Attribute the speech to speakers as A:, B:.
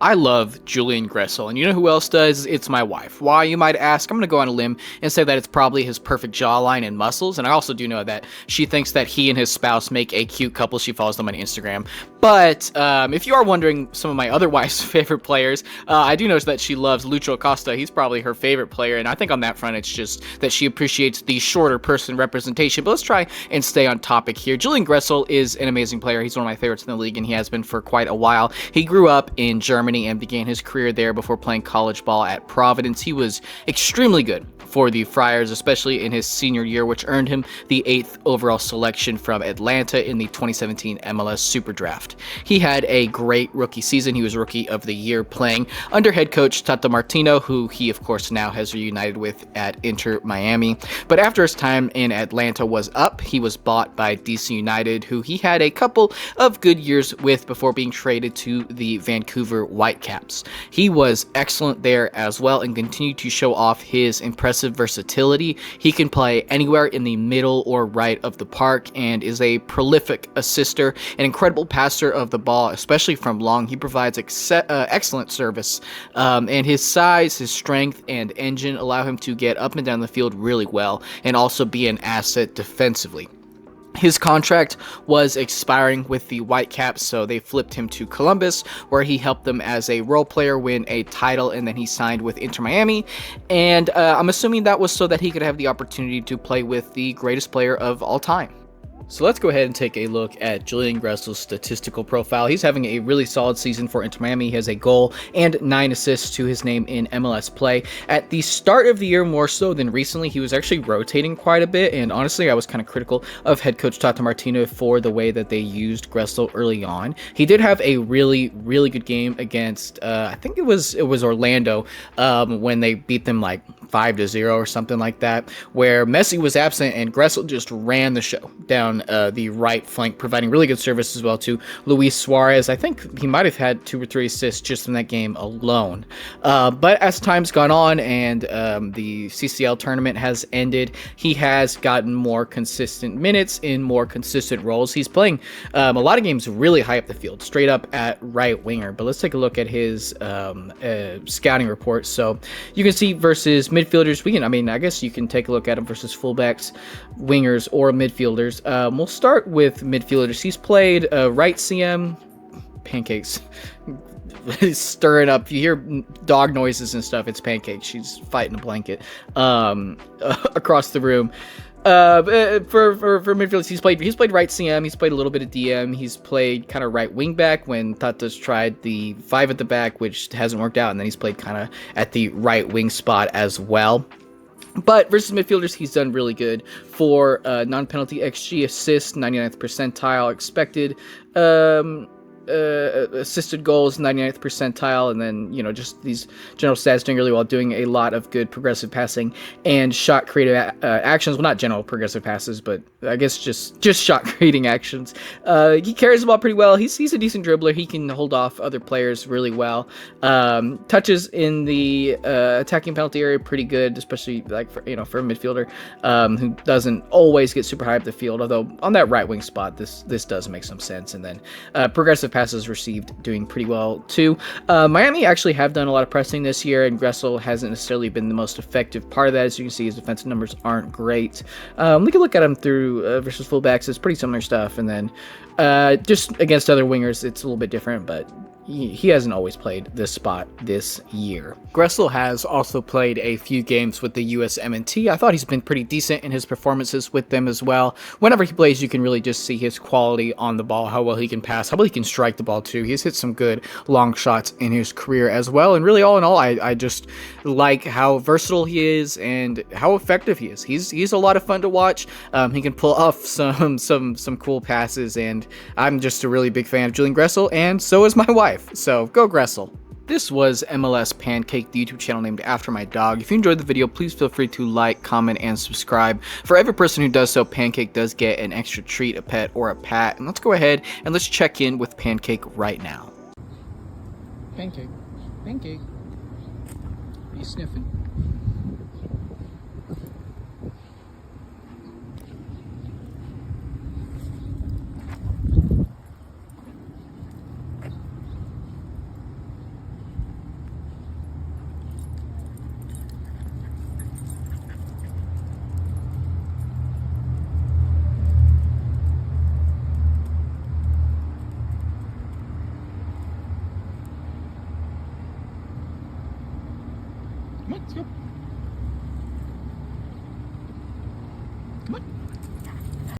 A: I love Julian Gressel, and you know who else does? It's my wife. Why, you might ask? I'm going to go on a limb and say that it's probably his perfect jawline and muscles, and I also do know that she thinks that he and his spouse make a cute couple. She follows them on Instagram. But if you are wondering some of my other wife's favorite players, I do notice that she loves Lucho Acosta. He's probably her favorite player, and I think on that front it's just that she appreciates the shorter person representation. But let's try and stay on topic here. Julian Gressel is an amazing player. He's one of my favorites in the league, and he has been for quite a while. He grew up in Germany and began his career there before playing college ball at Providence. He was extremely good for the Friars, especially in his senior year, which earned him the 8th overall selection from Atlanta in the 2017 MLS Super Draft. He had a great rookie season. He was Rookie of the Year playing under head coach Tata Martino, who he, of course, now has reunited with at Inter Miami. But after his time in Atlanta was up, he was bought by DC United, who he had a couple of good years with before being traded to the Vancouver Whitecaps. He was excellent there as well and continued to show off his impressive versatility. He can play anywhere in the middle or right of the park and is a prolific assister, an incredible passer of the ball, especially from long. He provides excellent service, and his size, his strength, and engine allow him to get up and down the field really well and also be an asset defensively. His contract was expiring with the Whitecaps, so they flipped him to Columbus, where he helped them as a role player win a title, and then he signed with Inter Miami. And I'm assuming that was so that he could have the opportunity to play with the greatest player of all time. So let's go ahead and take a look at Julian Gressel's statistical profile. He's having a really solid season for Inter Miami. He has a goal and 9 assists to his name in MLS play. At the start of the year, more so than recently, he was actually rotating quite a bit, and honestly, I was kind of critical of head coach Tata Martino for the way that they used Gressel early on. He did have a really, really good game against, I think it was Orlando, when they beat them like 5-0 or something like that, where Messi was absent and Gressel just ran the show down the right flank, providing really good service as well to Luis Suarez. I think he might have had 2 or 3 assists just in that game alone. But as time's gone on and the CCL tournament has ended, he has gotten more consistent minutes in more consistent roles. He's playing a lot of games really high up the field, straight up at right winger. But let's take a look at his scouting report. So you can see versus midfielders, I guess you can take a look at him versus fullbacks, wingers, or midfielders. We'll start with midfielders. He's played right CM, pancakes, stirring up. You hear dog noises and stuff. It's Pancake. She's fighting a blanket across the room. For midfielders, he's played right CM. He's played a little bit of DM. He's played kind of right wing back when Tata's tried the 5 at the back, which hasn't worked out, and then he's played kind of at the right wing spot as well. But versus midfielders, he's done really good for non-penalty XG, assists, 99th percentile, expected assisted goals, 99th percentile, and then, just these general stats doing really well, doing a lot of good progressive passing and shot creative actions. Well, not general progressive passes, but I guess just shot creating actions. He carries the ball pretty well. He's a decent dribbler. He can hold off other players really well. Touches in the attacking penalty area pretty good, especially like for a midfielder who doesn't always get super high up the field. Although on that right wing spot, this does make some sense. And then progressive passes received, doing pretty well too. Miami actually have done a lot of pressing this year, and Gressel hasn't necessarily been the most effective part of that. As you can see, his defensive numbers aren't great. We can look at him through versus fullbacks. It's pretty similar stuff, and then just against other wingers, it's a little bit different, but he hasn't always played this spot this year. Gressel has also played a few games with the USMNT. I thought he's been pretty decent in his performances with them as well. Whenever he plays, you can really just see his quality on the ball, how well he can pass, how well he can strike the ball too. He's hit some good long shots in his career as well. And really, all in all, I just like how versatile he is and how effective he is. He's a lot of fun to watch. He can pull off some cool passes, and I'm just a really big fan of Julian Gressel, and so is my wife. So go Gressel. This was MLS Pancake, the YouTube channel named after my dog. If you enjoyed the video, please feel free to like, comment, and subscribe. For every person who does so, Pancake does get an extra treat, a pet, or a pat. And let's go ahead and let's check in with Pancake right now. Pancake. Pancake. Are you sniffing?
B: Come on, let's go. Come on.